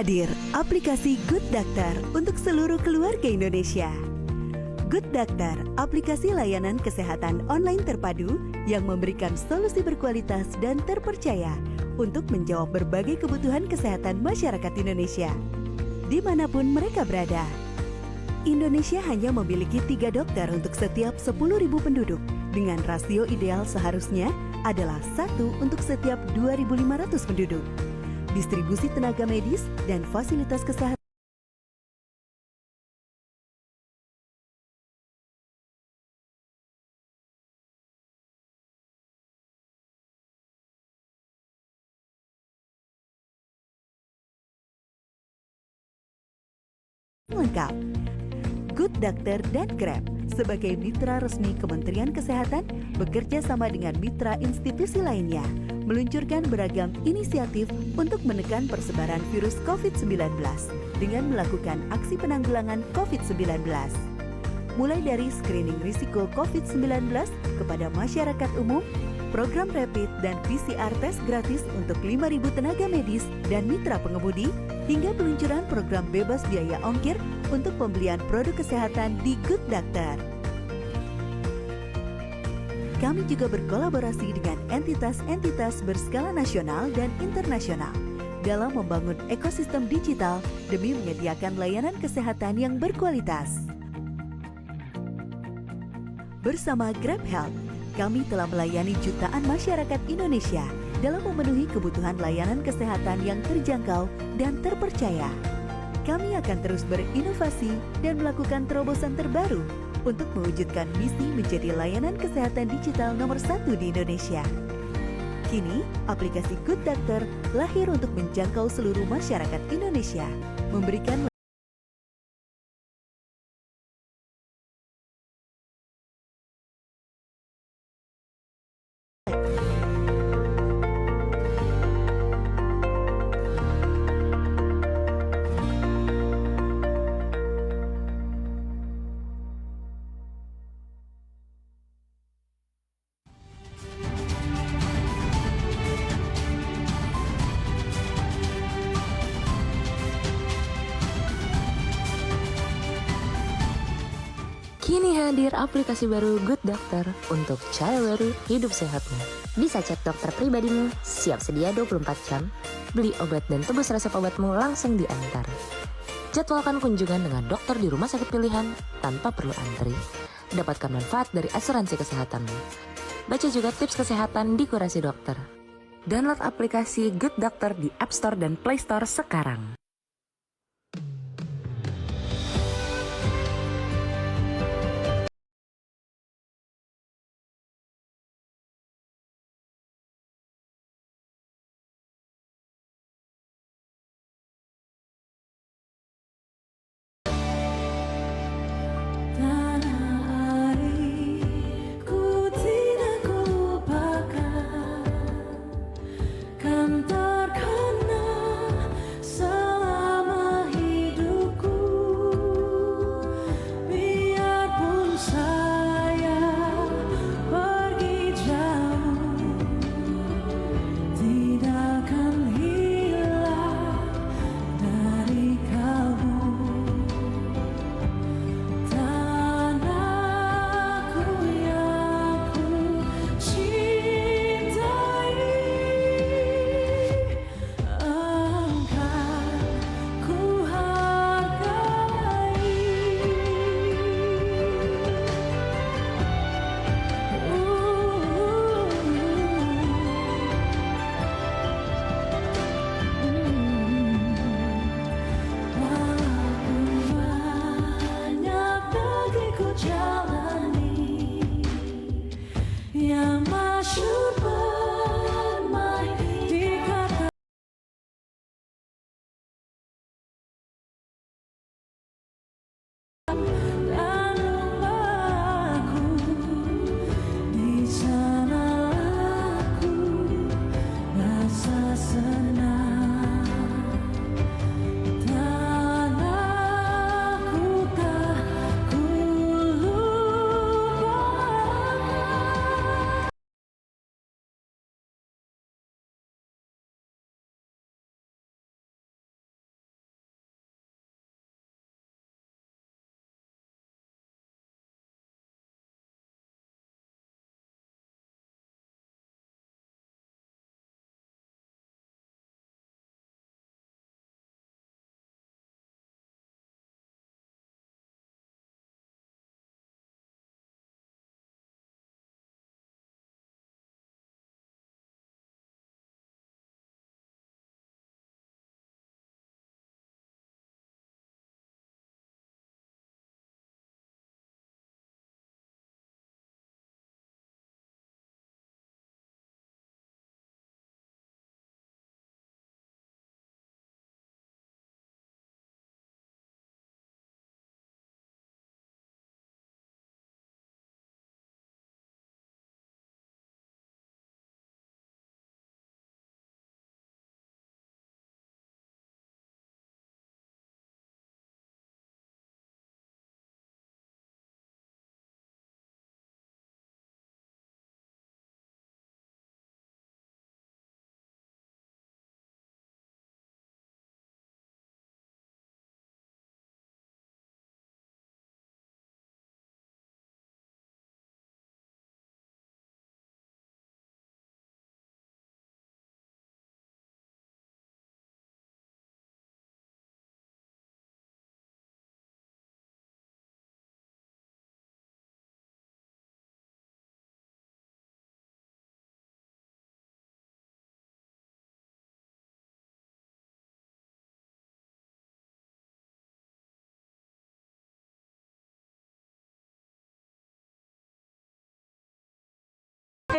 hadir aplikasi Good Doctor untuk seluruh keluarga Indonesia. Good Doctor, aplikasi layanan kesehatan online terpadu yang memberikan solusi berkualitas dan terpercaya untuk menjawab berbagai kebutuhan kesehatan masyarakat Indonesia, dimanapun mereka berada. Indonesia hanya memiliki 3 dokter untuk setiap 10.000 penduduk, dengan rasio ideal seharusnya adalah 1 untuk setiap 2.500 penduduk. Distribusi tenaga medis dan fasilitas kesehatan lengkap. Good Doctor dan Grab sebagai mitra resmi Kementerian Kesehatan bekerja sama dengan mitra institusi lainnya meluncurkan beragam inisiatif untuk menekan persebaran virus COVID-19 dengan melakukan aksi penanggulangan COVID-19. Mulai dari screening risiko COVID-19 kepada masyarakat umum, program rapid dan PCR tes gratis untuk 5.000 tenaga medis dan mitra pengemudi, hingga peluncuran program bebas biaya ongkir untuk pembelian produk kesehatan di Good Doctor. Kami juga berkolaborasi dengan entitas-entitas berskala nasional dan internasional dalam membangun ekosistem digital demi menyediakan layanan kesehatan yang berkualitas. Bersama Grab Health, kami telah melayani jutaan masyarakat Indonesia dalam memenuhi kebutuhan layanan kesehatan yang terjangkau dan terpercaya. Kami akan terus berinovasi dan melakukan terobosan terbaru untuk mewujudkan misi menjadi layanan kesehatan digital nomor 1 di Indonesia. Kini, aplikasi Good Doctor lahir untuk menjangkau seluruh masyarakat Indonesia, memberikan Kini hadir aplikasi baru Good Doctor untuk cara baru hidup sehatmu. Bisa cek dokter pribadimu, siap sedia 24 jam. Beli obat dan tebus resep obatmu langsung diantar. Jadwalkan kunjungan dengan dokter di rumah sakit pilihan tanpa perlu antri. Dapatkan manfaat dari asuransi kesehatanmu. Baca juga tips kesehatan di Kurasi Dokter. Download aplikasi Good Doctor di App Store dan Play Store sekarang. Kan terkena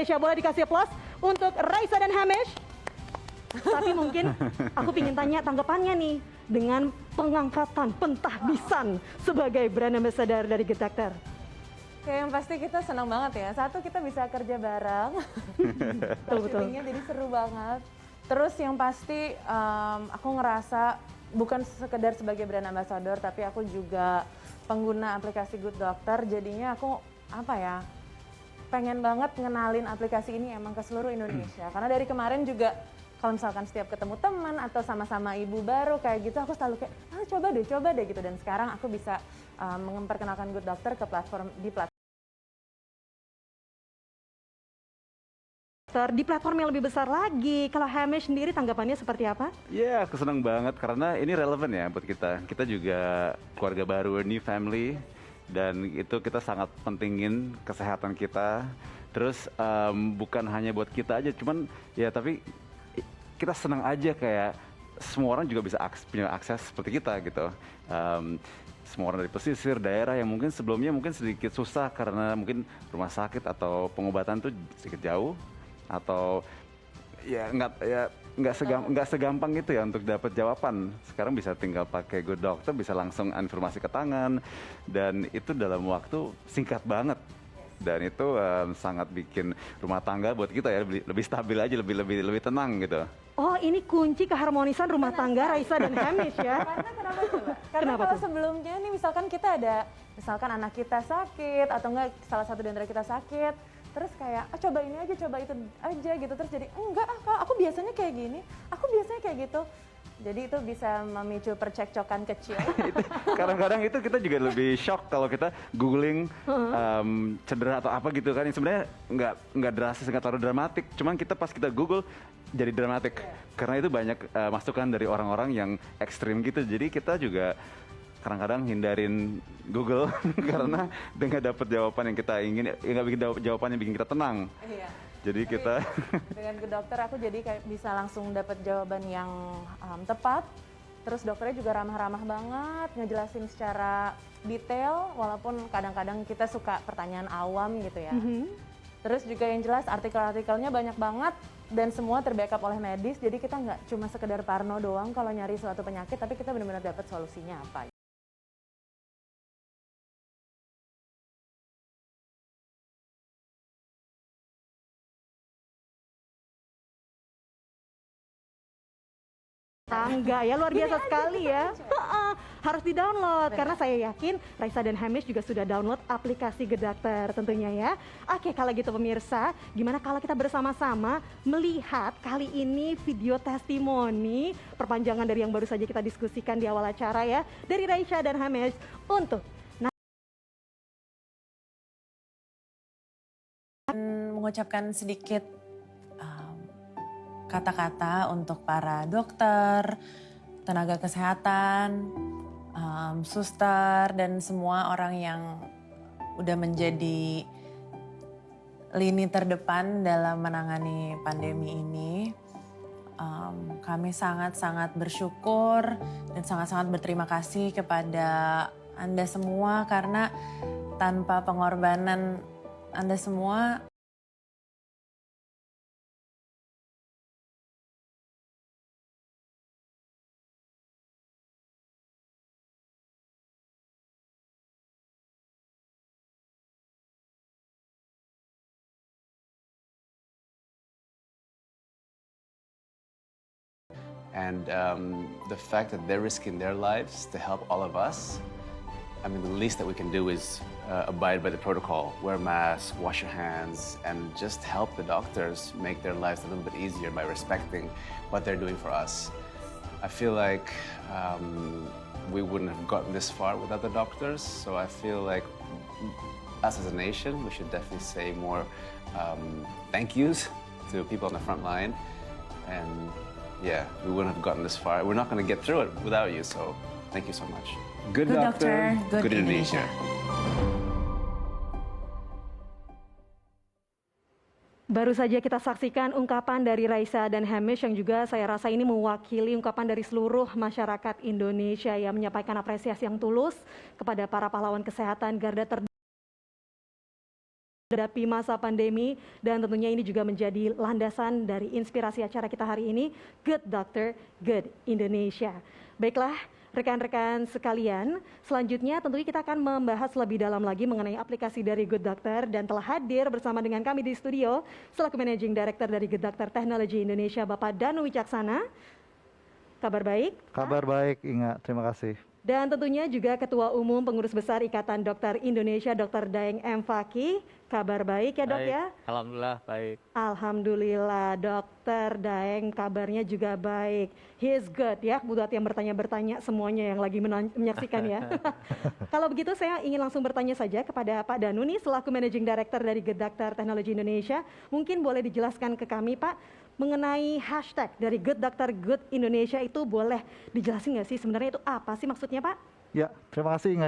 Indonesia. Boleh dikasih aplaus untuk Raisa dan Hamish. Tapi mungkin aku ingin tanya tanggapannya nih dengan pengangkatan pentahbisan sebagai brand ambassador dari Good Doctor. Oke, yang pasti kita senang banget ya. Satu, kita bisa kerja bareng. Betul. Jadi seru banget. Terus yang pasti aku ngerasa bukan sekedar sebagai brand ambassador, tapi aku juga pengguna aplikasi Good Doctor. Jadinya aku pengen banget ngenalin aplikasi ini emang ke seluruh Indonesia. Karena dari kemarin juga kalau misalkan setiap ketemu teman atau sama-sama ibu baru kayak gitu, aku selalu kayak, coba deh gitu. Dan sekarang aku bisa memperkenalkan Good Doctor ke Di platform yang lebih besar lagi. Kalau Hamish sendiri tanggapannya seperti apa? Ya, aku senang banget karena ini relevan ya buat kita. Kita juga keluarga baru, new family, dan itu kita sangat pentingin kesehatan kita. Terus bukan hanya buat kita aja, cuman ya tapi kita senang aja kayak semua orang juga bisa punya akses seperti kita gitu. Semua orang dari pesisir, daerah yang mungkin sebelumnya mungkin sedikit susah karena mungkin rumah sakit atau pengobatan tuh sedikit jauh, atau nggak segampang itu ya untuk dapat jawaban. Sekarang bisa tinggal pakai Good Doctor, bisa langsung informasi ke tangan, dan itu dalam waktu singkat banget. Dan itu sangat bikin rumah tangga buat kita ya lebih stabil aja, lebih tenang gitu. Oh, ini kunci keharmonisan rumah tangga Raisa dan Hamish ya. Karena kenapa coba? Karena Kenapa kalau tuh? sebelumnya nih misalkan kita ada, misalkan anak kita sakit atau enggak salah satu di antara kita sakit, terus kayak coba ini aja, coba itu aja gitu, terus jadi enggak Kak, aku biasanya kayak gini, aku biasanya kayak gitu. Jadi itu bisa memicu percekcokan kecil. Kadang-kadang itu kita juga lebih shock kalau kita googling cedera atau apa gitu kan. Yang sebenarnya nggak drastis, nggak terlalu dramatik. Cuman kita pas kita google jadi dramatik. Karena itu banyak masukan dari orang-orang yang ekstrim gitu. Jadi kita juga kadang-kadang hindarin Google karena dengan dapat jawaban yang kita ingin, nggak bikin jawaban yang bikin kita tenang. Iya. Jadi kita Dengan Good Doctor aku jadi kayak bisa langsung dapat jawaban yang tepat. Terus dokternya juga ramah-ramah banget, ngejelasin secara detail walaupun kadang-kadang kita suka pertanyaan awam gitu ya. Terus juga yang jelas artikel-artikelnya banyak banget dan semua terbackup oleh medis. Jadi kita nggak cuma sekedar parno doang kalau nyari suatu penyakit, tapi kita benar-benar dapat solusinya apa. Tangga ya, luar biasa sekali ya. Harus di-download karena saya yakin Raisa dan Hamish juga sudah download aplikasi Good Doctor tentunya ya. Oke, kalau gitu pemirsa, gimana kalau kita bersama-sama melihat kali ini video testimoni perpanjangan dari yang baru saja kita diskusikan di awal acara ya, dari Raisa dan Hamish untuk mengucapkan sedikit kata-kata untuk para dokter, tenaga kesehatan, suster, dan semua orang yang udah menjadi lini terdepan dalam menangani pandemi ini. Kami sangat-sangat bersyukur dan sangat-sangat berterima kasih kepada Anda semua karena tanpa pengorbanan Anda semua, And the fact that they're risking their lives to help all of us, I mean, the least that we can do is abide by the protocol, wear masks, wash your hands, and just help the doctors make their lives a little bit easier by respecting what they're doing for us. I feel like we wouldn't have gotten this far without the doctors, so I feel like us as a nation, we should definitely say more thank yous to people on the front line. And yeah, we wouldn't have gotten this far. We're not going to get through it without you, so thank you so much. Good doctor, good Indonesia. baru saja kita saksikan ungkapan dari Raisa dan Hamish yang juga saya rasa ini mewakili ungkapan dari seluruh masyarakat Indonesia yang menyampaikan apresiasi yang tulus kepada para pahlawan kesehatan garda terdepan menghadapi masa pandemi, dan tentunya ini juga menjadi landasan dari inspirasi acara kita hari ini, Good Doctor, Good Indonesia. Baiklah, rekan-rekan sekalian, selanjutnya tentunya kita akan membahas lebih dalam lagi mengenai aplikasi dari Good Doctor, dan telah hadir bersama dengan kami di studio selaku Managing Director dari Good Doctor Technology Indonesia, Bapak Danu Wicaksana. Kabar baik? Kabar baik, Inga. Terima kasih. Dan tentunya juga Ketua Umum Pengurus Besar Ikatan Dokter Indonesia, Dr. Daeng M. Fakih. Kabar baik ya, Dok, ya? Alhamdulillah baik. Alhamdulillah, Dokter Daeng kabarnya juga baik. He is good ya, buat yang bertanya-bertanya semuanya yang lagi menyaksikan ya. Kalau begitu saya ingin langsung bertanya saja kepada Pak Danu nih, selaku Managing Director dari Good Doctor Technology Indonesia. Mungkin boleh dijelaskan ke kami, Pak, mengenai hashtag dari Good Doctor Good Indonesia itu, boleh dijelasin nggak sih sebenarnya itu apa sih maksudnya, Pak? Ya, terima kasih, Inga.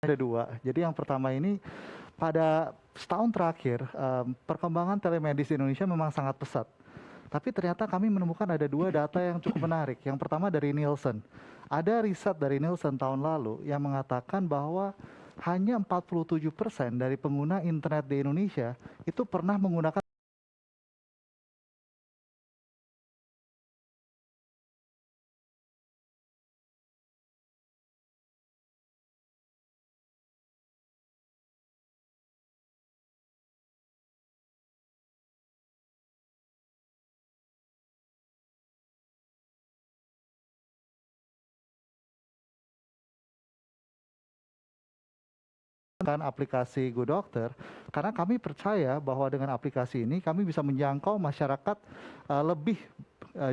Ada dua. Jadi yang pertama ini, pada setahun terakhir, perkembangan telemedicine Indonesia memang sangat pesat. Tapi ternyata kami menemukan ada dua data yang cukup menarik. Yang pertama dari Nielsen. Ada riset dari Nielsen tahun lalu yang mengatakan bahwa hanya 47% dari pengguna internet di Indonesia itu pernah menggunakan aplikasi Good Doctor, karena kami percaya bahwa dengan aplikasi ini kami bisa menjangkau masyarakat lebih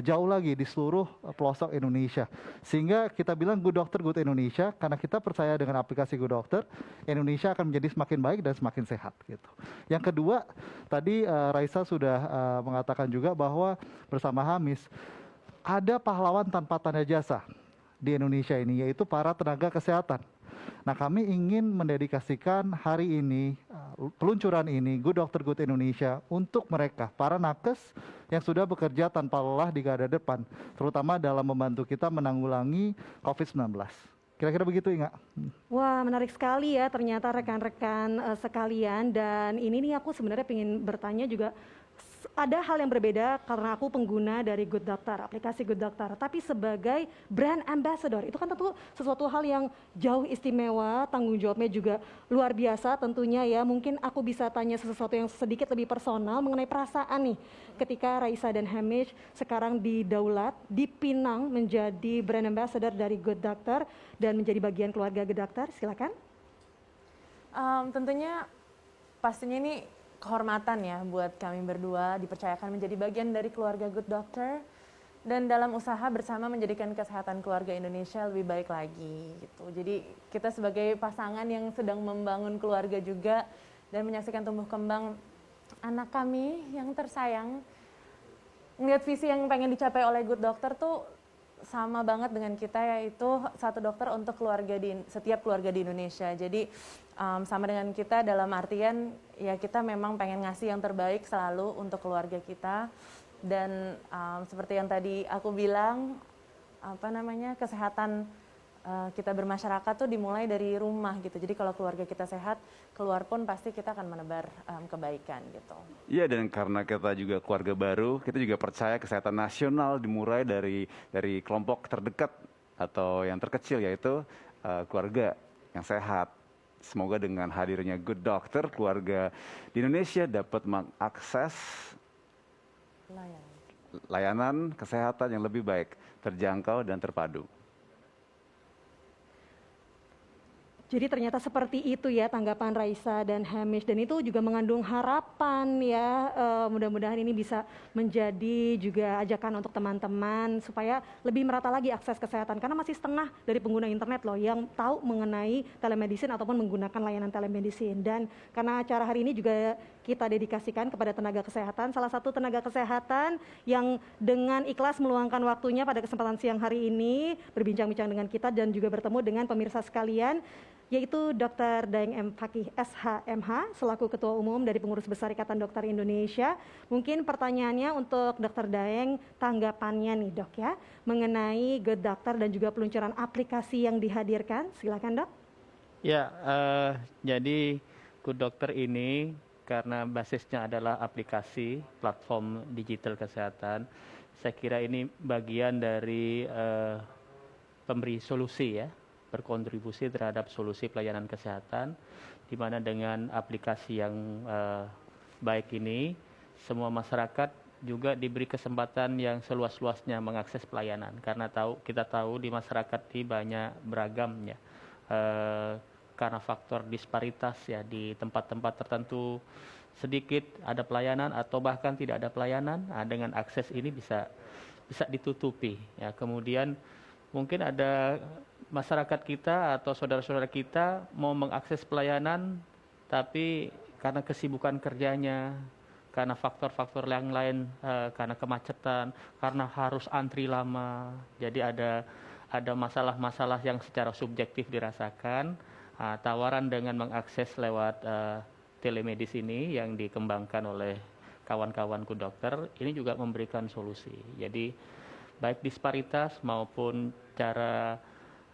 jauh lagi di seluruh pelosok Indonesia. Sehingga kita bilang Good Doctor Good Indonesia, karena kita percaya dengan aplikasi Good Doctor, Indonesia akan menjadi semakin baik dan semakin sehat gitu. Yang kedua, tadi Raisa sudah mengatakan juga bahwa bersama Hamis ada pahlawan tanpa tanda jasa di Indonesia ini, yaitu para tenaga kesehatan. Nah, kami ingin mendedikasikan hari ini, peluncuran ini, Good Doctor Good Indonesia, untuk mereka, para nakes yang sudah bekerja tanpa lelah di garda depan, terutama dalam membantu kita menanggulangi COVID-19. Kira-kira begitu, Inga. Wah, menarik sekali ya ternyata rekan-rekan sekalian. Dan ini nih aku sebenarnya ingin bertanya juga, ada hal yang berbeda karena aku pengguna dari Good Doctor, aplikasi Good Doctor. Tapi sebagai brand ambassador, itu kan tentu sesuatu hal yang jauh istimewa, tanggung jawabnya juga luar biasa tentunya ya. Mungkin aku bisa tanya sesuatu yang sedikit lebih personal mengenai perasaan nih, ketika Raisa dan Hamish sekarang didaulat, dipinang menjadi brand ambassador dari Good Doctor dan menjadi bagian keluarga Good Doctor. Silakan. Tentunya pastinya ini kehormatan ya buat kami berdua dipercayakan menjadi bagian dari keluarga Good Doctor dan dalam usaha bersama menjadikan kesehatan keluarga Indonesia lebih baik lagi gitu. Jadi kita sebagai pasangan yang sedang membangun keluarga juga dan menyaksikan tumbuh kembang anak kami yang tersayang, ngeliat visi yang pengen dicapai oleh Good Doctor tuh sama banget dengan kita, yaitu satu dokter untuk setiap keluarga di Indonesia. Jadi sama dengan kita dalam artian ya kita memang pengen ngasih yang terbaik selalu untuk keluarga kita. Dan seperti yang tadi aku bilang, kesehatan kita bermasyarakat tuh dimulai dari rumah gitu. Jadi kalau keluarga kita sehat, keluar pun pasti kita akan menebar kebaikan gitu. Iya, dan karena kita juga keluarga baru, kita juga percaya kesehatan nasional dimulai dari kelompok terdekat atau yang terkecil, yaitu keluarga yang sehat. Semoga dengan hadirnya Good Doctor, keluarga di Indonesia dapat mengakses layanan kesehatan yang lebih baik, terjangkau dan terpadu. Jadi ternyata seperti itu ya tanggapan Raisa dan Hamish, dan itu juga mengandung harapan ya, mudah-mudahan ini bisa menjadi juga ajakan untuk teman-teman supaya lebih merata lagi akses kesehatan, karena masih setengah dari pengguna internet loh yang tahu mengenai telemedicine ataupun menggunakan layanan telemedicine. Dan karena acara hari ini juga kita dedikasikan kepada tenaga kesehatan, salah satu tenaga kesehatan yang dengan ikhlas meluangkan waktunya pada kesempatan siang hari ini berbincang-bincang dengan kita dan juga bertemu dengan pemirsa sekalian, yaitu Dr. Daeng M. Fakih SHMH selaku Ketua Umum dari Pengurus Besar Ikatan Dokter Indonesia. Mungkin pertanyaannya untuk Dr. Daeng, tanggapannya nih Dok ya, mengenai Good Doctor dan juga peluncuran aplikasi yang dihadirkan. Silakan Dok. Ya, jadi Good Doctor ini karena basisnya adalah aplikasi platform digital kesehatan, saya kira ini bagian dari pemberi solusi ya, berkontribusi terhadap solusi pelayanan kesehatan, di mana dengan aplikasi yang baik ini, semua masyarakat juga diberi kesempatan yang seluas-luasnya mengakses pelayanan, karena kita tahu di masyarakat ini banyak beragamnya. Karena faktor disparitas ya, di tempat-tempat tertentu sedikit ada pelayanan atau bahkan tidak ada pelayanan. Nah, dengan akses ini bisa ditutupi ya. Kemudian mungkin ada masyarakat kita atau saudara-saudara kita mau mengakses pelayanan, tapi karena kesibukan kerjanya, karena faktor-faktor yang lain, karena kemacetan, karena harus antri lama, jadi ada masalah-masalah yang secara subjektif dirasakan. Tawaran dengan mengakses lewat telemedicine yang dikembangkan oleh kawan-kawan Good Doctor ini juga memberikan solusi. Jadi baik disparitas maupun cara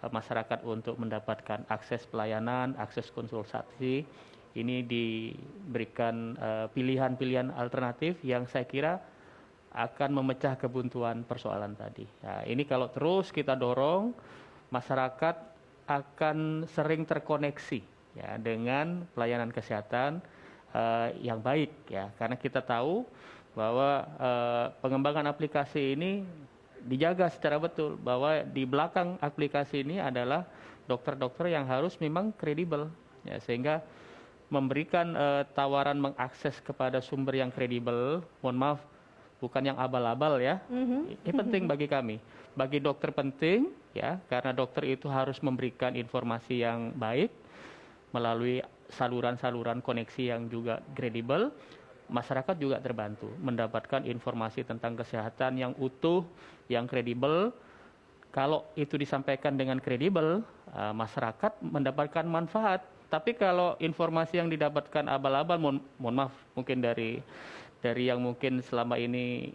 masyarakat untuk mendapatkan akses pelayanan, akses konsultasi, ini diberikan pilihan-pilihan alternatif yang saya kira akan memecah kebuntuan persoalan tadi. Nah, ini kalau terus kita dorong, masyarakat akan sering terkoneksi ya dengan pelayanan kesehatan yang baik ya, karena kita tahu bahwa pengembangan aplikasi ini dijaga secara betul, bahwa di belakang aplikasi ini adalah dokter-dokter yang harus memang kredibel ya, sehingga memberikan tawaran mengakses kepada sumber yang kredibel, mohon maaf, bukan yang abal-abal ya. Ini penting bagi kami, bagi dokter penting ya, karena dokter itu harus memberikan informasi yang baik melalui saluran-saluran koneksi yang juga kredibel. Masyarakat juga terbantu mendapatkan informasi tentang kesehatan yang utuh, yang kredibel. Kalau itu disampaikan dengan kredibel, masyarakat mendapatkan manfaat. Tapi kalau informasi yang didapatkan abal-abal, mohon maaf, mungkin dari yang mungkin selama ini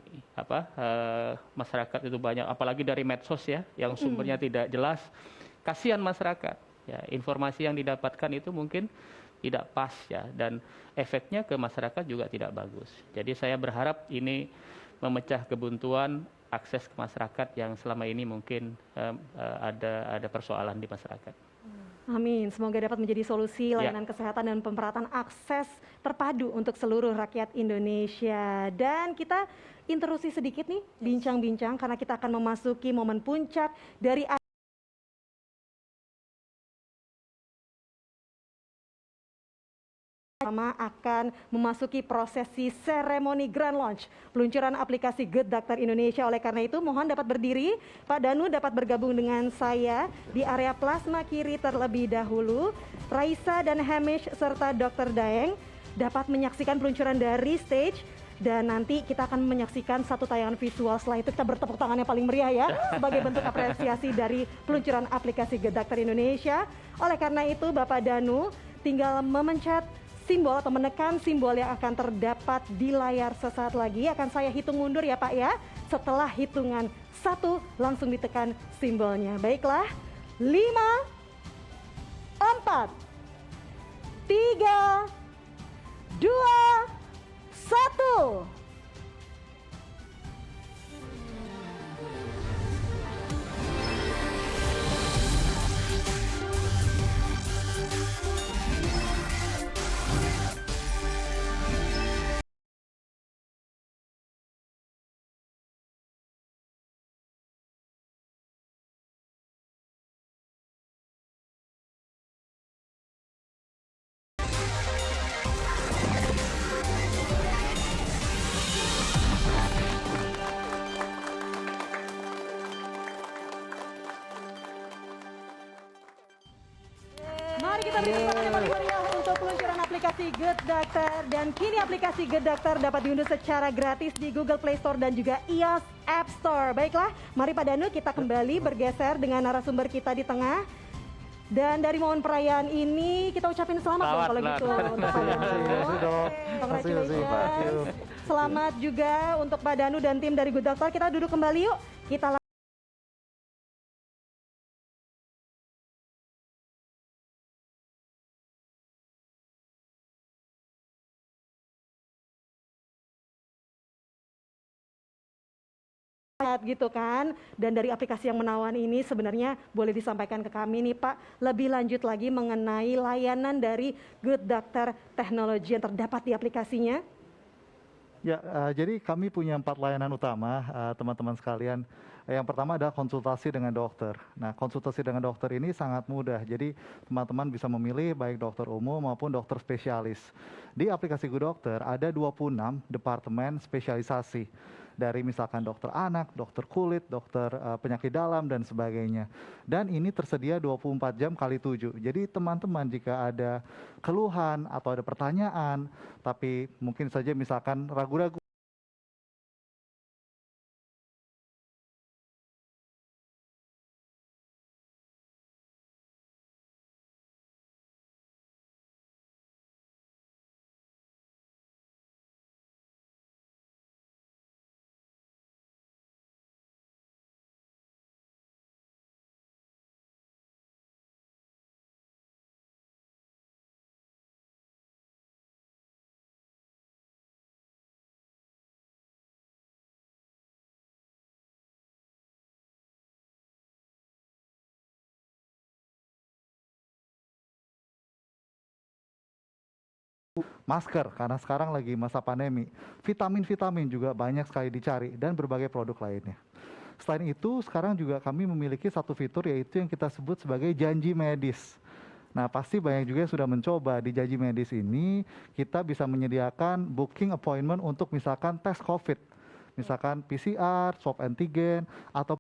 masyarakat itu banyak, apalagi dari medsos ya, yang sumbernya tidak jelas, kasihan masyarakat ya, informasi yang didapatkan itu mungkin tidak pas ya, dan efeknya ke masyarakat juga tidak bagus. Jadi saya berharap ini memecah kebuntuan akses ke masyarakat yang selama ini mungkin ada persoalan di masyarakat. Amin, semoga dapat menjadi solusi layanan kesehatan dan pemerataan akses terpadu untuk seluruh rakyat Indonesia. Dan kita interupsi sedikit nih, bincang-bincang, karena kita akan memasuki momen puncak dari akan memasuki prosesi seremoni grand launch peluncuran aplikasi Good Doctor Indonesia. Oleh karena itu mohon dapat berdiri, Pak Danu dapat bergabung dengan saya di area plasma kiri terlebih dahulu. Raisa dan Hamish serta Dr. Daeng dapat menyaksikan peluncuran dari stage, dan nanti kita akan menyaksikan satu tayangan visual. Setelah itu kita bertepuk tangan yang paling meriah ya, sebagai bentuk apresiasi dari peluncuran aplikasi Good Doctor Indonesia. Oleh karena itu Bapak Danu tinggal memencet simbol atau menekan simbol yang akan terdapat di layar sesaat lagi. Akan saya hitung mundur ya Pak ya. Setelah hitungan 1 langsung ditekan simbolnya. Baiklah, 5, 4, 3, 2, 1. Mari kita beri tepuk tangan yang paling meriah untuk peluncuran aplikasi Good Doctor. Dan kini aplikasi Good Doctor dapat diunduh secara gratis di Google Play Store dan juga iOS App Store. Baiklah, mari Pak Danu kita kembali bergeser dengan narasumber kita di tengah. Dan dari momen perayaan ini kita ucapin selamat dong kalau gitu untuk Pak Danu. Congratulations. Selamat juga untuk Pak Danu dan tim dari Good Doctor. Kita duduk kembali yuk. Kita gitu kan. Dan dari aplikasi yang menawan ini sebenarnya boleh disampaikan ke kami nih Pak, lebih lanjut lagi mengenai layanan dari Good Doctor teknologi yang terdapat di aplikasinya. Ya, jadi kami punya 4 layanan utama, teman-teman sekalian. Yang pertama adalah konsultasi dengan dokter. Nah, konsultasi dengan dokter ini sangat mudah. Jadi, teman-teman bisa memilih baik dokter umum maupun dokter spesialis. Di aplikasi Good Doctor ada 26 departemen spesialisasi. Dari misalkan dokter anak, dokter kulit, dokter penyakit dalam, dan sebagainya. Dan ini tersedia 24 jam kali 7. Jadi teman-teman jika ada keluhan atau ada pertanyaan, tapi mungkin saja misalkan ragu-ragu, masker karena sekarang lagi masa pandemi, vitamin-vitamin juga banyak sekali dicari dan berbagai produk lainnya. Selain itu, sekarang juga kami memiliki satu fitur yaitu yang kita sebut sebagai janji medis. Nah, pasti banyak juga yang sudah mencoba. Di janji medis ini, kita bisa menyediakan booking appointment untuk misalkan tes COVID. Misalkan PCR, swab antigen, atau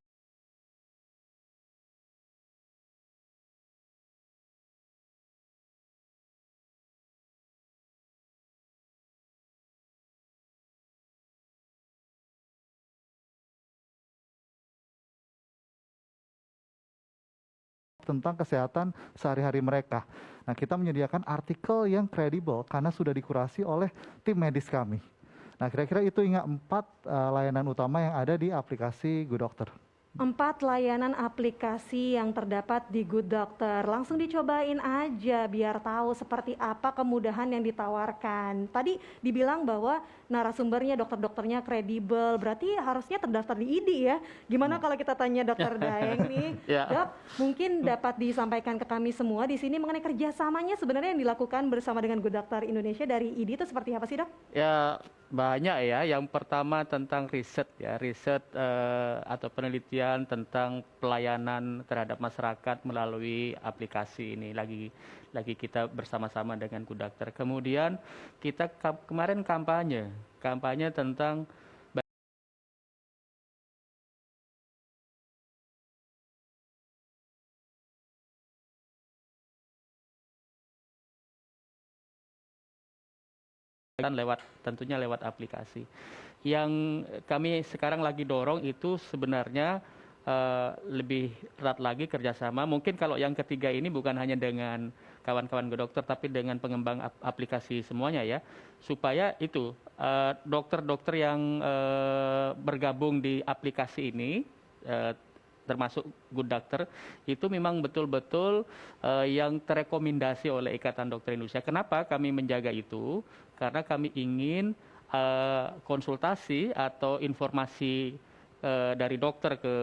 tentang kesehatan sehari-hari mereka. Nah, kita menyediakan artikel yang kredibel karena sudah dikurasi oleh tim medis kami. Nah, kira-kira itu ingat 4 layanan utama yang ada di aplikasi Good Doctor. 4 layanan aplikasi yang terdapat di Good Doctor. Langsung dicobain aja biar tahu seperti apa kemudahan yang ditawarkan. Tadi dibilang bahwa narasumbernya, dokter-dokternya kredibel, berarti harusnya terdaftar di ID ya. Gimana kalau kita tanya Dokter Daeng nih, Dok, mungkin dapat disampaikan ke kami semua di sini mengenai kerjasamanya sebenarnya yang dilakukan bersama dengan Good Doctor Indonesia dari ID itu seperti apa sih, Dok? Ya, banyak ya. Yang pertama tentang riset ya, riset atau penelitian tentang pelayanan terhadap masyarakat melalui aplikasi ini lagi kita bersama-sama dengan Good Doctor. Kemudian kita kemarin kampanye tentang tentunya lewat aplikasi. Yang kami sekarang lagi dorong itu sebenarnya lebih erat lagi kerjasama. Mungkin kalau yang ketiga ini bukan hanya dengan kawan-kawan Good Doctor, tapi dengan pengembang aplikasi semuanya ya, supaya itu dokter-dokter yang bergabung di aplikasi ini, termasuk Good Doctor, itu memang betul-betul yang terekomendasi oleh Ikatan Dokter Indonesia. Kenapa kami menjaga itu? Karena kami ingin konsultasi atau informasi dari dokter ke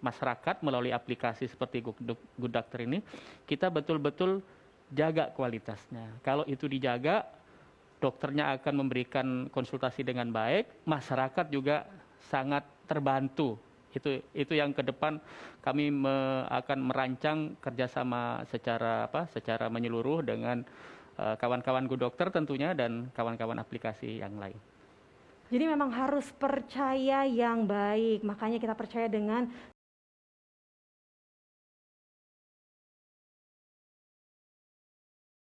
masyarakat melalui aplikasi seperti Good Doctor ini, kita betul-betul jaga kualitasnya. Kalau itu dijaga, dokternya akan memberikan konsultasi dengan baik, masyarakat juga sangat terbantu. Itu yang ke depan kami akan merancang kerjasama secara menyeluruh dengan kawan-kawan Good Doctor tentunya dan kawan-kawan aplikasi yang lain. Jadi memang harus percaya yang baik, makanya kita percaya dengan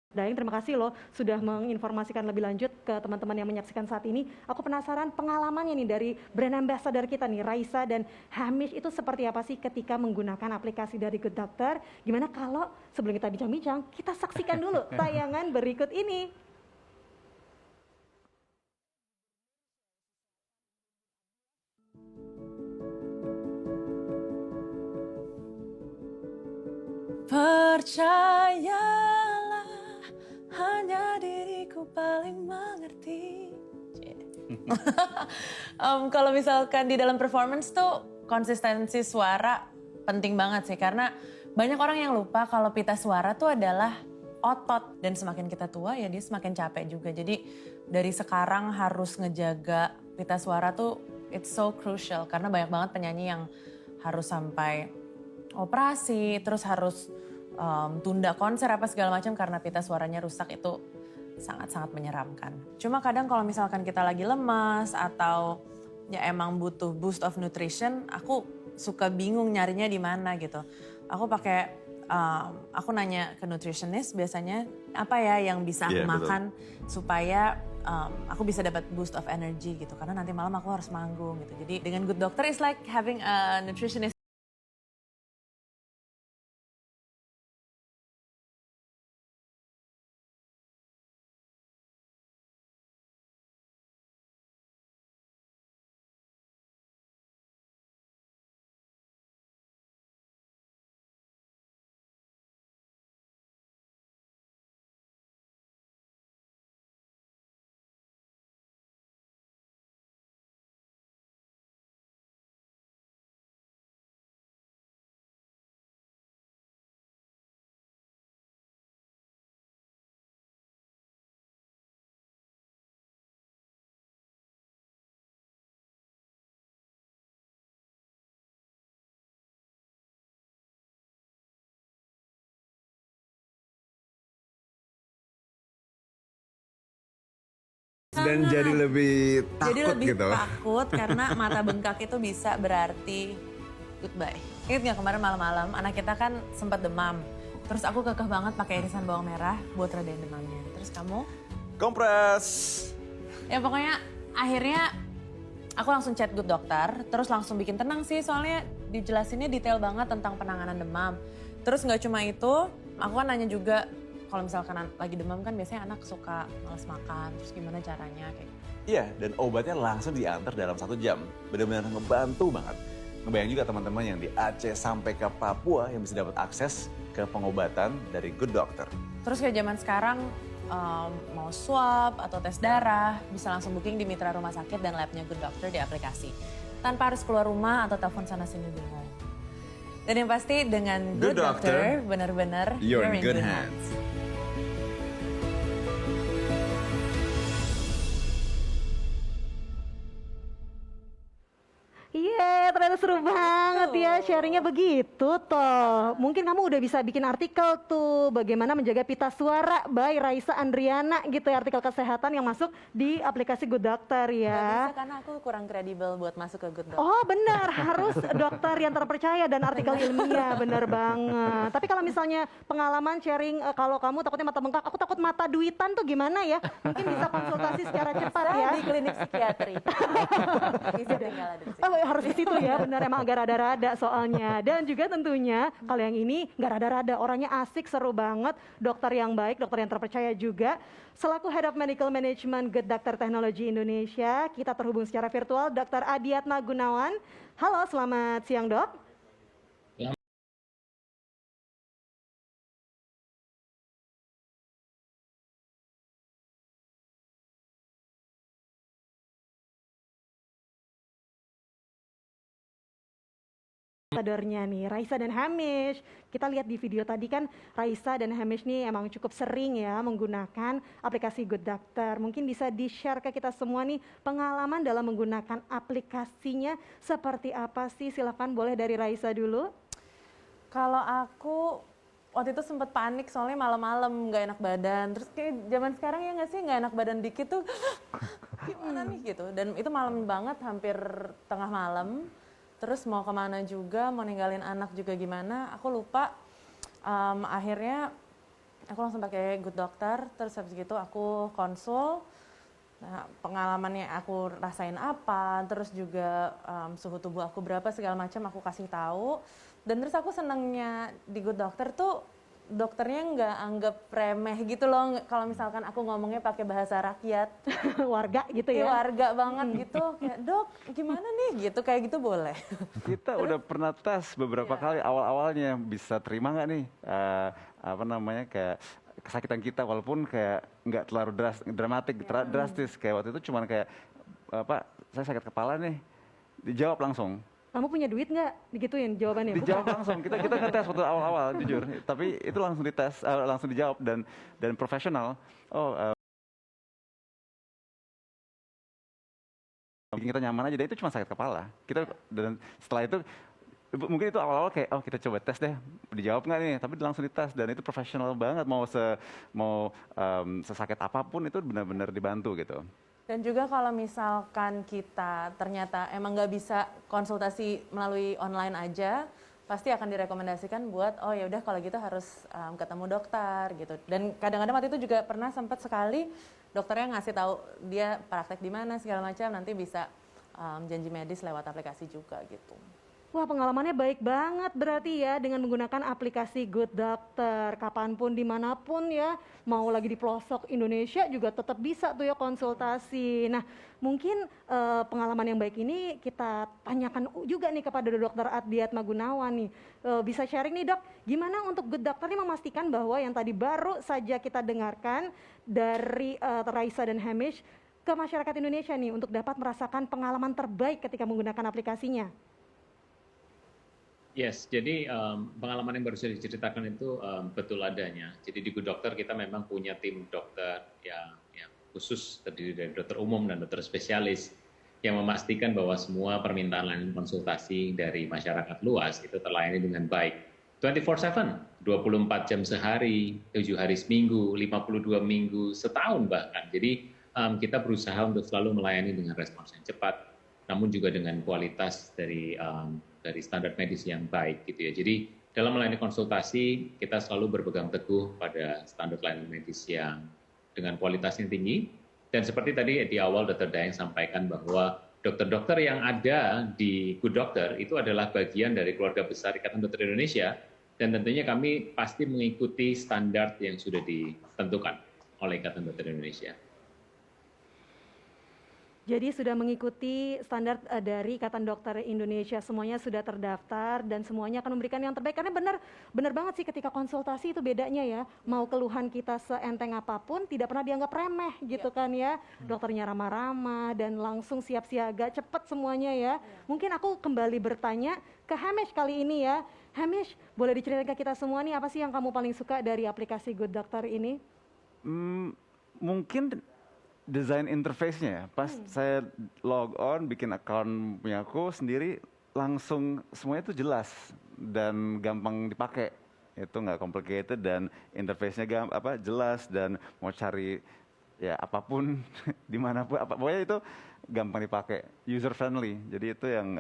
Daeng, terima kasih loh sudah menginformasikan lebih lanjut ke teman-teman yang menyaksikan saat ini. Aku penasaran pengalamannya nih dari brand ambassador kita nih, Raisa dan Hamish, itu seperti apa sih ketika menggunakan aplikasi dari Good Doctor? Gimana kalau sebelum kita bincang-bincang, kita saksikan dulu tayangan berikut ini. Percayalah, hanya diriku paling mengerti. Kalau misalkan di dalam performance tuh konsistensi suara penting banget sih, karena banyak orang yang lupa kalau pita suara tuh adalah otot, dan semakin kita tua ya dia semakin capek juga. Jadi dari sekarang harus ngejaga pita suara tuh it's so crucial, karena banyak banget penyanyi yang harus sampai operasi, terus harus tunda konser apa segala macam karena pita suaranya rusak. Itu sangat-sangat menyeramkan. Cuma kadang kalau misalkan kita lagi lemas atau ya emang butuh boost of nutrition, aku suka bingung nyarinya di mana gitu. Aku nanya ke nutritionist biasanya apa ya yang bisa aku makan supaya aku bisa dapat boost of energy gitu. Karena nanti malam aku harus manggung gitu. Jadi dengan Good Doctor is like having a nutritionist. Dan jadi lebih takut Jadi lebih gitu. takut karena mata bengkak itu bisa berarti goodbye. Ingat nggak kemarin malam-malam anak kita kan sempat demam. Terus aku kekeh banget pakai irisan bawang merah buat redain demamnya. Terus kamu? Kompres. Ya pokoknya akhirnya aku langsung chat Good Doctor. Terus langsung bikin tenang sih soalnya dijelasinnya detail banget tentang penanganan demam. Terus nggak cuma itu, aku kan nanya juga kalau misalkan lagi demam kan biasanya anak suka malas makan, terus gimana caranya kayak gitu. Iya, dan obatnya langsung diantar dalam 1 jam. Benar-benar ngebantu banget. Ngebayang juga teman-teman yang di Aceh sampai ke Papua yang bisa dapat akses ke pengobatan dari Good Doctor. Terus kayak zaman sekarang mau swab atau tes darah bisa langsung booking di mitra rumah sakit dan labnya Good Doctor di aplikasi. Tanpa harus keluar rumah atau telepon sana sini bingung. Dan yang pasti dengan Good Doctor benar-benar you're in good hands. Iya, ternyata seru banget ya sharingnya begitu toh. Mungkin kamu udah bisa bikin artikel tuh bagaimana menjaga pita suara by Raisa Andriana gitu ya, artikel kesehatan yang masuk di aplikasi Good Doctor Gak ya. bisa karena aku kurang kredibel buat masuk ke Good Doctor. Oh benar, harus dokter yang terpercaya dan artikel ilmiah, benar banget. Tapi kalau misalnya pengalaman sharing, kalau kamu takutnya mata bengkak, aku takut mata duitan tuh gimana ya? Mungkin bisa konsultasi secara cepat ya. Di klinik psikiatri. Bisa tinggal ada di sini. Oh harus di situ ya, benar emang agak rada-rada soalnya. Dan juga tentunya kalau yang ini nggak rada-rada, orangnya asik, seru banget, dokter yang baik, dokter yang terpercaya juga. Selaku Head of Medical Management Good Doctor Technology Indonesia, kita terhubung secara virtual Dr. Adiatma Gunawan. Halo, selamat siang dok. Ambassadornya nih, Raisa dan Hamish. Kita lihat di video tadi kan Raisa dan Hamish nih emang cukup sering ya menggunakan aplikasi Good Doctor. Mungkin bisa di-share ke kita semua nih pengalaman dalam menggunakan aplikasinya seperti apa sih? Silakan boleh dari Raisa dulu. Kalau aku waktu itu sempat panik soalnya malam-malam nggak enak badan. Terus kayak zaman sekarang ya nggak sih nggak enak badan dikit tuh gimana nih gitu. Dan itu malam banget, hampir tengah malam. Terus mau kemana juga, mau ninggalin anak juga gimana, aku lupa. Akhirnya aku langsung pakai Good Doctor, terus habis gitu aku konsul. Nah, pengalamannya aku rasain apa, terus juga suhu tubuh aku berapa, segala macam aku kasih tahu. Dan terus aku senengnya di Good Doctor tuh dokternya nggak anggap remeh gitu loh. Kalau misalkan aku ngomongnya pakai bahasa rakyat, Warga gitu ya. warga banget gitu, kayak dok gimana nih gitu, kayak gitu boleh. Kita udah pernah tes beberapa kali awal-awalnya, bisa terima nggak nih apa namanya kayak kesakitan kita, walaupun kayak nggak terlalu dramatik, drastis, kayak waktu itu cuman kayak Pak, saya sakit kepala nih. Dijawab langsung. Kamu punya duit nggak? Digituin jawabannya. Dijawab langsung. Kita ngetes waktu awal-awal, jujur. Tapi itu langsung dites, langsung dijawab dan profesional. Bikin kita nyaman aja. Dan itu cuma sakit kepala. Dan setelah itu mungkin itu awal-awal kayak kita coba tes deh, dijawab nggak nih? Tapi langsung dites dan itu profesional banget. Mau sesakit apapun itu benar-benar dibantu gitu. Dan juga kalau misalkan kita ternyata emang nggak bisa konsultasi melalui online aja, pasti akan direkomendasikan buat ya udah kalau gitu harus ketemu dokter gitu. Dan kadang-kadang waktu itu juga pernah sempat sekali dokternya ngasih tahu dia praktek di mana segala macam, nanti bisa janji medis lewat aplikasi juga gitu. Wah, pengalamannya baik banget berarti ya dengan menggunakan aplikasi Good Doctor. Kapanpun, dimanapun ya, mau lagi di pelosok Indonesia juga tetap bisa tuh ya konsultasi. Nah, mungkin pengalaman yang baik ini kita tanyakan juga nih kepada Dr. Addiatma Gunawan nih. Bisa sharing nih dok, gimana untuk Good Doctor ini memastikan bahwa yang tadi baru saja kita dengarkan dari Raisa dan Hamish ke masyarakat Indonesia nih untuk dapat merasakan pengalaman terbaik ketika menggunakan aplikasinya. Yes, jadi pengalaman yang baru saja diceritakan itu betul adanya. Jadi di Good Doctor kita memang punya tim dokter yang khusus terdiri dari dokter umum dan dokter spesialis yang memastikan bahwa semua permintaan layanan konsultasi dari masyarakat luas itu terlayani dengan baik. 24/7, 24 jam sehari, 7 hari seminggu, 52 minggu, setahun bahkan. Jadi kita berusaha untuk selalu melayani dengan respons yang cepat, namun juga dengan kualitas dari standar medis yang baik gitu ya. Jadi dalam melayani konsultasi kita selalu berpegang teguh pada standar layanan medis yang dengan kualitas yang tinggi. Dan seperti tadi di awal Dr. Daeng sampaikan bahwa dokter-dokter yang ada di Good Doctor itu adalah bagian dari keluarga besar Ikatan Dokter Indonesia, dan tentunya kami pasti mengikuti standar yang sudah ditentukan oleh Ikatan Dokter Indonesia. Jadi sudah mengikuti standar dari Ikatan Dokter Indonesia, semuanya sudah terdaftar dan semuanya akan memberikan yang terbaik. Karena benar banget sih ketika konsultasi itu bedanya ya, mau keluhan kita seenteng apapun tidak pernah dianggap remeh gitu kan ya. Dokternya ramah-ramah dan langsung siap siaga, cepat semuanya ya. Mungkin aku kembali bertanya ke Hamish kali ini ya. Hamish, boleh diceritakan ke kita semua nih apa sih yang kamu paling suka dari aplikasi Good Doctor ini? Mungkin desain interface-nya ya. Pas saya log on, bikin account punya aku sendiri, langsung semuanya itu jelas dan gampang dipakai. Itu nggak complicated dan interface-nya jelas, dan mau cari ya apapun dimanapun, pokoknya itu gampang dipakai, user friendly. Jadi itu yang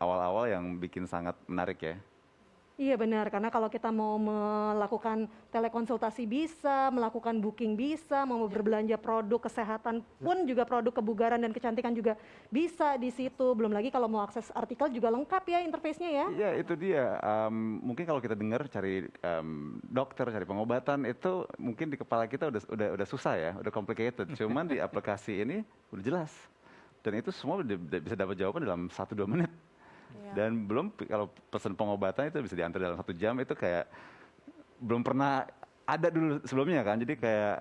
awal-awal yang bikin sangat menarik ya. Iya benar, karena kalau kita mau melakukan telekonsultasi bisa, melakukan booking bisa, mau berbelanja produk kesehatan pun juga produk kebugaran dan kecantikan juga bisa di situ. Belum lagi kalau mau akses artikel juga lengkap ya interface-nya ya. Iya itu dia. Mungkin kalau kita dengar cari dokter, cari pengobatan itu mungkin di kepala kita udah susah ya, udah complicated. Cuman di aplikasi ini udah jelas. Dan itu semua bisa dapat jawaban dalam 1-2 menit. Dan belum kalau pesan pengobatan itu bisa diantar dalam 1 jam, itu kayak belum pernah ada dulu sebelumnya kan. Jadi kayak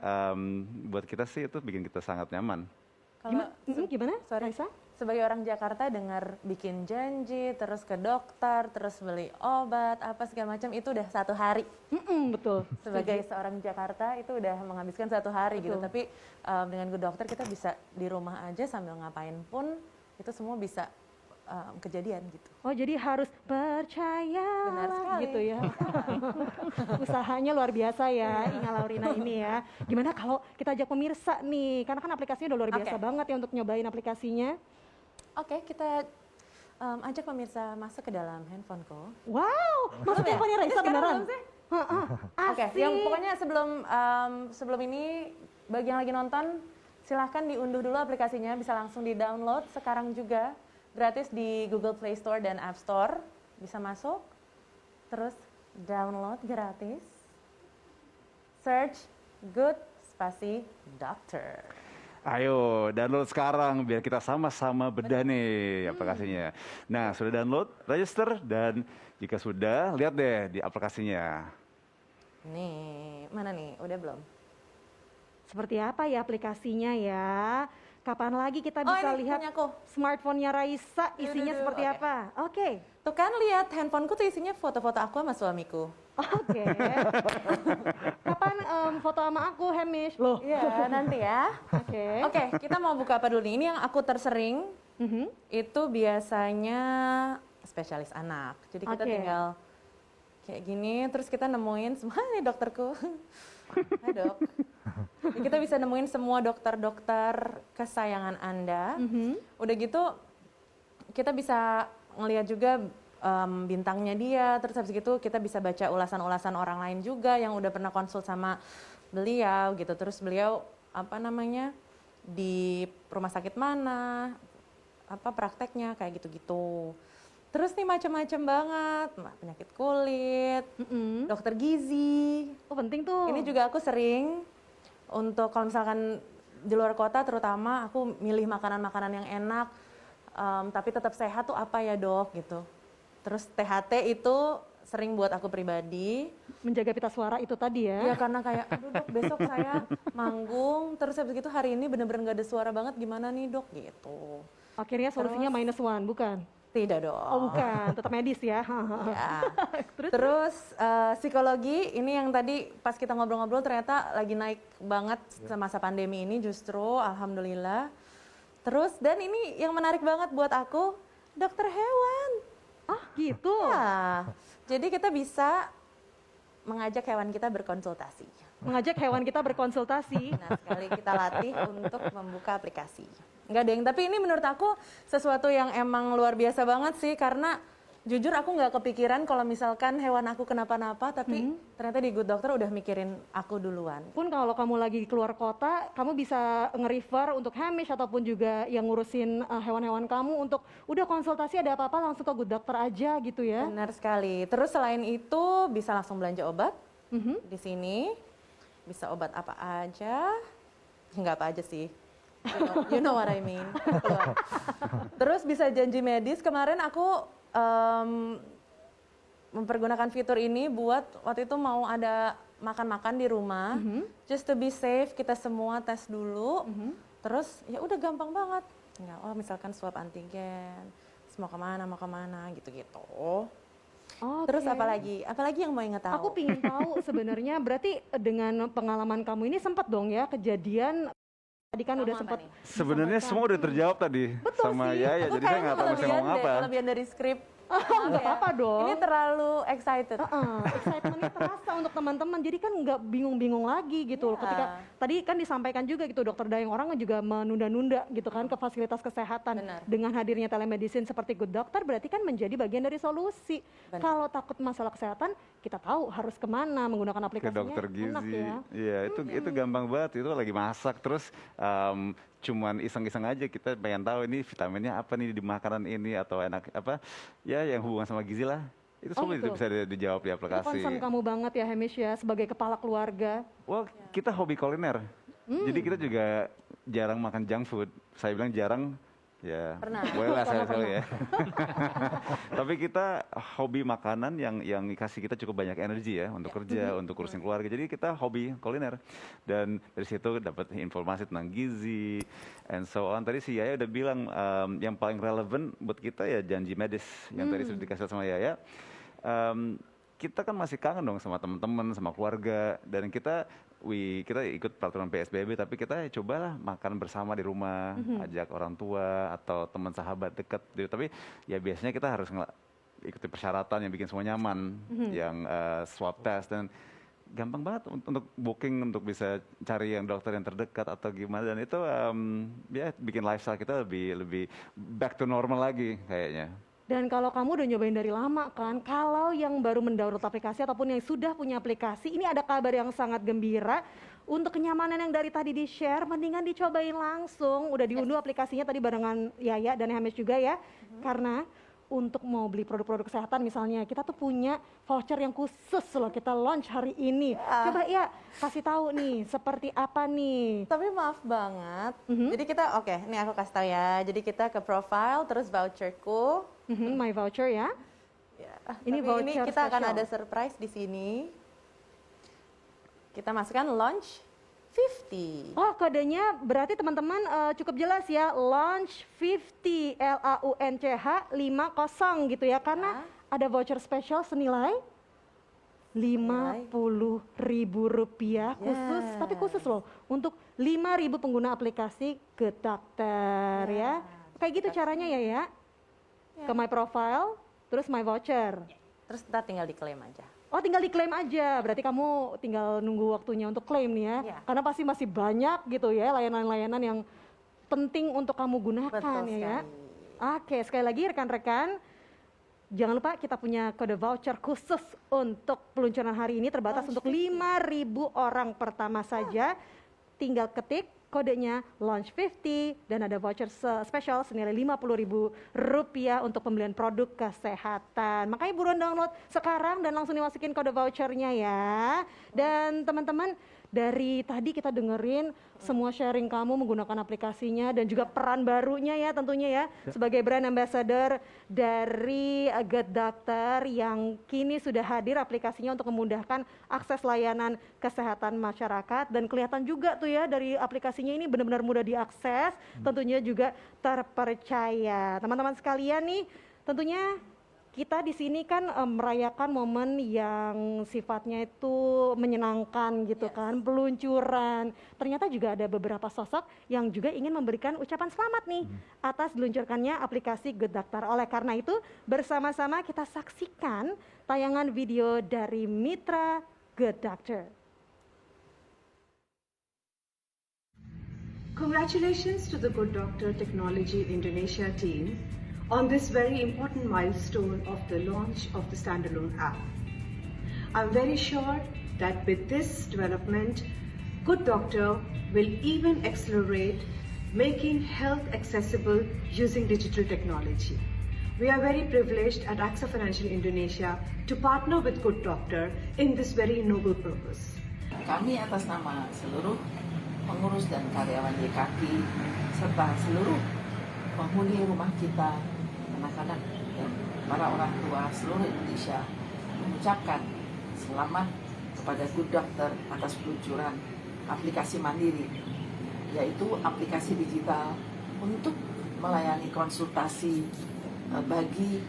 buat kita sih itu bikin kita sangat nyaman. Gimana? Raisa? Sebagai orang Jakarta dengar bikin janji, terus ke dokter, terus beli obat, apa segala macam itu udah 1 hari. Betul. Sebagai seorang Jakarta itu udah menghabiskan 1 hari gitu. Tapi dengan Good Doctor kita bisa di rumah aja sambil ngapain pun itu semua bisa kejadian gitu. Oh jadi harus percaya gitu ya. Usahanya luar biasa ya Inga Laurina ini ya. Gimana kalau kita ajak pemirsa nih, karena kan aplikasinya udah luar biasa banget ya untuk nyobain aplikasinya. Oke, kita ajak pemirsa masuk ke dalam handphoneku. Wow, masuk handphonenya Raisa beneran? Oke, yang pokoknya sebelum ini bagi yang lagi nonton silahkan diunduh dulu aplikasinya, bisa langsung di download sekarang juga. Gratis di Google Play Store dan App Store, bisa masuk, terus download gratis, search Good Spasi Doctor. Ayo download sekarang biar kita sama-sama bedah nih aplikasinya. Nah sudah download, register, dan jika sudah lihat deh di aplikasinya. Nih, mana nih? Udah belum? Seperti apa ya aplikasinya ya? kapan lagi kita Oh, bisa ini lihat punyaku. smartphone-nya Raisa isinya Duh, seperti oke. apa? Oke. Tuh kan lihat handphoneku tuh isinya foto-foto aku sama suamiku. Oke. Kapan foto sama aku, Hamish? Loh. Iya, nanti ya. Oke. Oke, kita mau buka apa dulu nih? Ini yang aku tersering itu biasanya spesialis anak. Jadi kita Oke. tinggal kayak gini, terus kita nemuin semua nih dokterku. Hai dok. Jadi kita bisa nemuin semua dokter-dokter kesayangan Anda. Udah gitu kita bisa ngelihat juga bintangnya dia, terus habis itu kita bisa baca ulasan-ulasan orang lain juga yang udah pernah konsul sama beliau gitu. Terus beliau apa namanya di rumah sakit mana, apa prakteknya kayak gitu-gitu. Terus nih macam-macam banget, penyakit kulit, dokter gizi. Oh penting tuh. Ini juga aku sering untuk kalau misalkan di luar kota terutama aku milih makanan-makanan yang enak, tapi tetap sehat tuh apa ya dok gitu. Terus THT itu sering buat aku pribadi. Menjaga pita suara itu tadi ya? Ya karena kayak, aduh dok besok saya manggung, terus habis itu hari ini bener-bener gak ada suara banget, gimana nih dok gitu. Akhirnya solusinya -1, bukan? Tidak dong. Oh bukan, tetap medis ya. Ya. Terus psikologi ini yang tadi pas kita ngobrol-ngobrol ternyata lagi naik banget semasa pandemi ini justru alhamdulillah. Terus dan ini yang menarik banget buat aku dokter hewan. Ah gitu. Ya. Jadi kita bisa mengajak hewan kita berkonsultasi. Mengajak hewan kita berkonsultasi. Nah sekali kita latih untuk membuka aplikasi. Enggak deng, tapi ini menurut aku sesuatu yang emang luar biasa banget sih karena jujur aku nggak kepikiran kalau misalkan hewan aku kenapa-napa tapi ternyata di Good Doctor udah mikirin aku duluan. Pun kalau kamu lagi keluar kota, kamu bisa nge-refer untuk Hamish ataupun juga yang ngurusin hewan-hewan kamu untuk udah konsultasi ada apa-apa langsung ke Good Doctor aja gitu ya. Benar sekali. Terus selain itu bisa langsung belanja obat di sini. Bisa obat apa aja, nggak apa aja sih. You know what I mean. Terus bisa janji medis. Kemarin aku mempergunakan fitur ini buat waktu itu mau ada makan-makan di rumah, just to be safe kita semua tes dulu. Terus ya udah gampang banget. Tinggal misalkan swab antigen, mau kemana gitu-gitu. Terus apalagi yang mau ingat tahu? Aku pingin tahu sebenarnya berarti dengan pengalaman kamu ini sempat dong ya kejadian tadi kan udah sempat Sebenarnya semua udah terjawab tadi sama Yaya, jadi saya nggak tahu mesti ngomong apa. Kelebihan dari skrip. nggak apa-apa dong. Ini terlalu excited. Excitementnya terasa untuk teman-teman, jadi kan nggak bingung-bingung lagi gitu. Ketika tadi kan disampaikan juga gitu, dokter Dayang orang juga menunda-nunda gitu kan ke fasilitas kesehatan. Dengan hadirnya telemedicine seperti Good Doctor berarti kan menjadi bagian dari solusi. Kalau takut masalah kesehatan, kita tahu harus kemana menggunakan Ke aplikasinya. dokter Enak gizi. ya. Iya, itu gampang banget. Itu lagi masak terus cuman iseng-iseng aja kita pengen tahu ini vitaminnya apa nih di makanan ini atau enak apa ya yang hubungan sama gizi lah. Itu semua gitu. bisa dijawab di Itu aplikasi. concern kamu banget ya Hamish ya sebagai kepala keluarga. Wah, kita hobi kuliner. Jadi kita juga jarang makan junk food. Saya bilang jarang, ya Pernah. boleh lah sekali ya. Tapi kita hobi makanan yang kasih kita cukup banyak energi ya untuk kerja, untuk urusin keluarga. Jadi kita hobi kuliner. Dan dari situ dapat informasi tentang gizi and so on. Tadi si Yaya udah bilang yang paling relevan buat kita ya janji medis yang tadi sudah dikasih sama Yaya. Kita kan masih kangen dong sama teman-teman, sama keluarga, dan kita ikut peraturan PSBB, tapi kita cobalah makan bersama di rumah, ajak orang tua atau teman sahabat dekat. Tapi ya biasanya kita harus ikuti persyaratan yang bikin semua nyaman, yang swab test dan gampang banget untuk booking untuk bisa cari yang dokter yang terdekat atau gimana, dan itu ya bikin lifestyle kita lebih back to normal lagi kayaknya. Dan kalau kamu udah nyobain dari lama kan, kalau yang baru mendownload aplikasi ataupun yang sudah punya aplikasi, ini ada kabar yang sangat gembira. Untuk kenyamanan yang dari tadi di-share, mendingan dicobain langsung. Udah diunduh aplikasinya tadi barengan Yaya dan Hamish juga ya. Karena untuk mau beli produk-produk kesehatan misalnya, kita tuh punya voucher yang khusus loh, kita launch hari ini. Coba ya, kasih tahu nih, seperti apa nih. Tapi maaf banget, jadi kita, ini aku kasih tahu ya. Jadi kita ke profile, terus voucherku. My voucher ya. Ini Tapi voucher kita akan spesial. ada surprise di sini. Kita masukkan launch 50. Oh, kodenya berarti teman-teman cukup jelas ya, launch 50 LAUNCH 50 gitu ya, karena ada voucher spesial senilai Rp50.000 khusus, tapi khusus loh untuk 5.000 pengguna aplikasi Good Doctor ya. Kayak gitu caranya ya. Ke my profile, terus my voucher. Terus kita tinggal diklaim aja. Oh, tinggal diklaim aja. Berarti kamu tinggal nunggu waktunya untuk klaim nih ya. Karena pasti masih banyak gitu ya layanan-layanan yang penting untuk kamu gunakan. Betul ya. sekali. Oke, sekali lagi rekan-rekan, jangan lupa kita punya kode voucher khusus untuk peluncuran hari ini, terbatas untuk 5.000 orang pertama saja. Tinggal ketik kodenya launch 50 dan ada voucher spesial senilai Rp50.000 untuk pembelian produk kesehatan. Makanya buruan download sekarang dan langsung dimasukin kode vouchernya ya. Dan teman-teman, dari tadi kita dengerin semua sharing kamu menggunakan aplikasinya dan juga peran barunya ya tentunya ya sebagai brand ambassador dari Good Doctor yang kini sudah hadir aplikasinya untuk memudahkan akses layanan kesehatan masyarakat, dan kelihatan juga tuh ya dari aplikasinya ini benar-benar mudah diakses, tentunya juga terpercaya. Teman-teman sekalian nih, tentunya kita di sini kan merayakan momen yang sifatnya itu menyenangkan gitu kan, peluncuran. Ternyata juga ada beberapa sosok yang juga ingin memberikan ucapan selamat nih atas diluncurkannya aplikasi Good Doctor. Oleh karena itu, bersama-sama kita saksikan tayangan video dari mitra Good Doctor. Congratulations to the Good Doctor Technology Indonesia team on this very important milestone of the launch of the standalone app. I'm very sure that with this development, Good Doctor will even accelerate making health accessible using digital technology. We are very privileged at AXA Financial Indonesia to partner with Good Doctor in this very noble purpose. Kami atas nama seluruh pengurus dan karyawan YKK serta seluruh penghuni rumah kita, anak-anak dan para orang tua seluruh Indonesia mengucapkan selamat kepada Good Doctor atas peluncuran aplikasi mandiri, yaitu aplikasi digital untuk melayani konsultasi bagi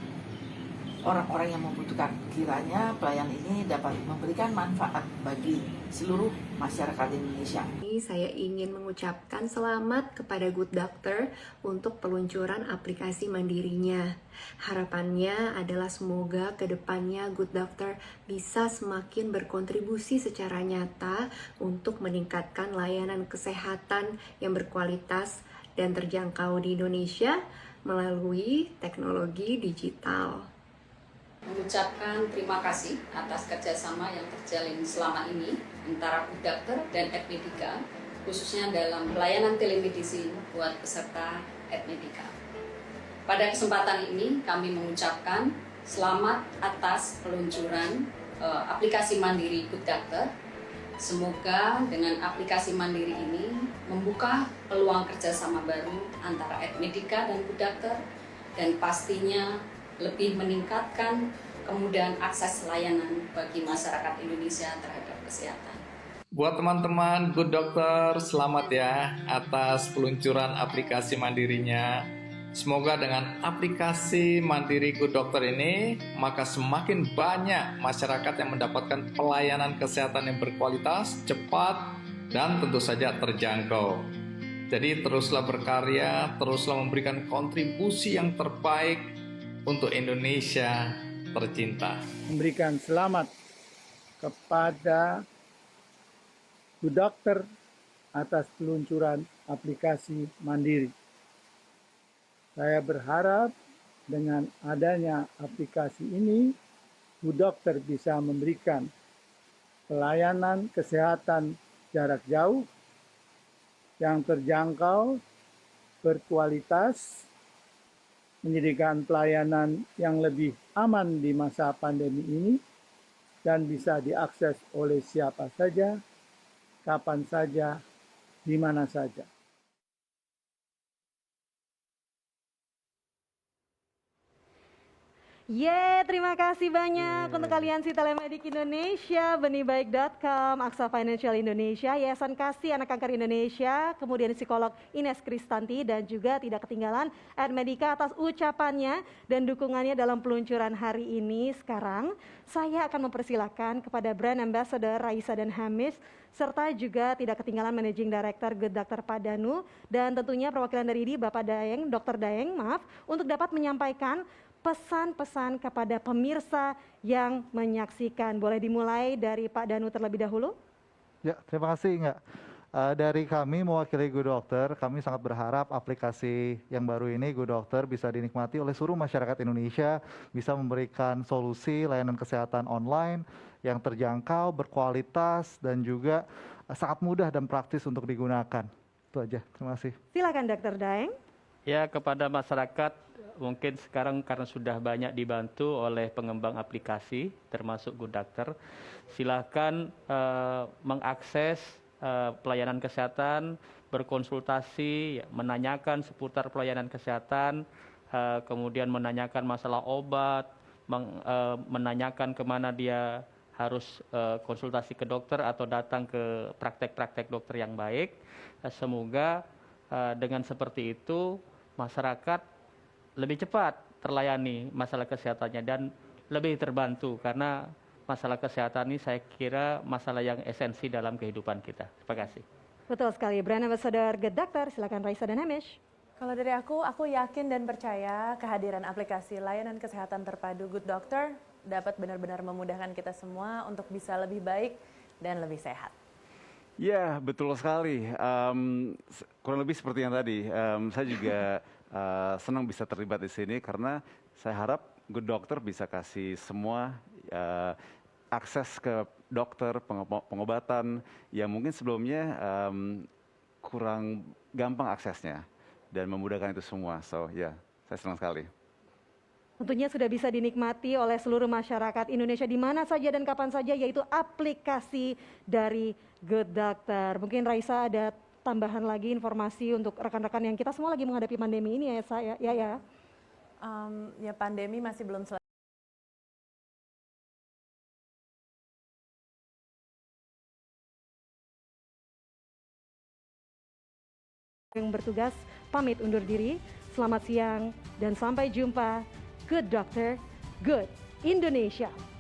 orang-orang yang membutuhkan. Kiranya pelayanan ini dapat memberikan manfaat bagi seluruh masyarakat Indonesia. Saya ingin mengucapkan selamat kepada Good Doctor untuk peluncuran aplikasi mandirinya. Harapannya adalah semoga kedepannya Good Doctor bisa semakin berkontribusi secara nyata untuk meningkatkan layanan kesehatan yang berkualitas dan terjangkau di Indonesia melalui teknologi digital. Mengucapkan terima kasih atas kerjasama yang terjalin selama ini antara Good Doctor dan Edmedica, khususnya dalam pelayanan telemedicine buat peserta Edmedica. Pada kesempatan ini kami mengucapkan selamat atas peluncuran aplikasi mandiri Good Doctor. Semoga dengan aplikasi mandiri ini membuka peluang kerjasama baru antara Edmedica dan Good Doctor, dan pastinya lebih meningkatkan kemudahan akses layanan bagi masyarakat Indonesia terhadap kesehatan. Buat teman-teman Good Doctor, selamat ya atas peluncuran aplikasi mandirinya. Semoga dengan aplikasi mandiri Good Doctor ini, maka semakin banyak masyarakat yang mendapatkan pelayanan kesehatan yang berkualitas, cepat, dan tentu saja terjangkau. Jadi teruslah berkarya, teruslah memberikan kontribusi yang terbaik untuk Indonesia tercinta. Memberikan selamat kepada Good Doctor atas peluncuran aplikasi mandiri. Saya berharap dengan adanya aplikasi ini, Good Doctor bisa memberikan pelayanan kesehatan jarak jauh yang terjangkau, berkualitas, menyediakan pelayanan yang lebih aman di masa pandemi ini dan bisa diakses oleh siapa saja, kapan saja, di mana saja. Terima kasih banyak untuk Aliansi Telemedik Indonesia, benihbaik.com, Aksa Financial Indonesia, Yayasan Kasih Anak Kanker Indonesia, kemudian psikolog Ines Kristanti, dan juga tidak ketinggalan Ed Medica atas ucapannya dan dukungannya dalam peluncuran hari ini. Sekarang saya akan mempersilahkan kepada Brand Ambassador Raisa dan Hamish, serta juga tidak ketinggalan Managing Director Good Doctor Pak Danu, dan tentunya perwakilan dari Bapak Daeng, Dr. Daeng, untuk dapat menyampaikan pesan-pesan kepada pemirsa yang menyaksikan. Boleh dimulai dari Pak Danu terlebih dahulu? Ya, terima kasih Inga. Dari kami mewakili Good Doctor, kami sangat berharap aplikasi yang baru ini Good Doctor bisa dinikmati oleh seluruh masyarakat Indonesia, bisa memberikan solusi layanan kesehatan online yang terjangkau, berkualitas, dan juga sangat mudah dan praktis untuk digunakan. Itu aja, terima kasih. Silakan Dr. Daeng. Ya, kepada masyarakat mungkin sekarang karena sudah banyak dibantu oleh pengembang aplikasi termasuk Good Doctor, silakan mengakses pelayanan kesehatan, berkonsultasi, menanyakan seputar pelayanan kesehatan, kemudian menanyakan masalah obat, menanyakan kemana dia harus konsultasi ke dokter atau datang ke praktek-praktek dokter yang baik. Semoga dengan seperti itu masyarakat lebih cepat terlayani masalah kesehatannya dan lebih terbantu, karena masalah kesehatan ini saya kira masalah yang esensi dalam kehidupan kita. Terima kasih. Betul sekali. Brand Ambassador Good Doctor, silakan Raisa dan Hamish. Kalau dari aku yakin dan percaya kehadiran aplikasi layanan kesehatan terpadu Good Doctor dapat benar-benar memudahkan kita semua untuk bisa lebih baik dan lebih sehat. Ya, betul sekali. Kurang lebih seperti yang tadi. Saya juga senang bisa terlibat di sini karena saya harap Good Doctor bisa kasih semua akses ke dokter, pengobatan yang mungkin sebelumnya kurang gampang aksesnya, dan memudahkan itu semua. So, saya senang sekali. Tentunya sudah bisa dinikmati oleh seluruh masyarakat Indonesia di mana saja dan kapan saja, yaitu aplikasi dari Good Doctor. Mungkin Raisa ada tambahan lagi informasi untuk rekan-rekan yang kita semua lagi menghadapi pandemi ini ya, saya ya. Ya, pandemi masih belum selesai. Yang bertugas pamit undur diri. Selamat siang dan sampai jumpa. Good Doctor, Good Indonesia. Indonesia.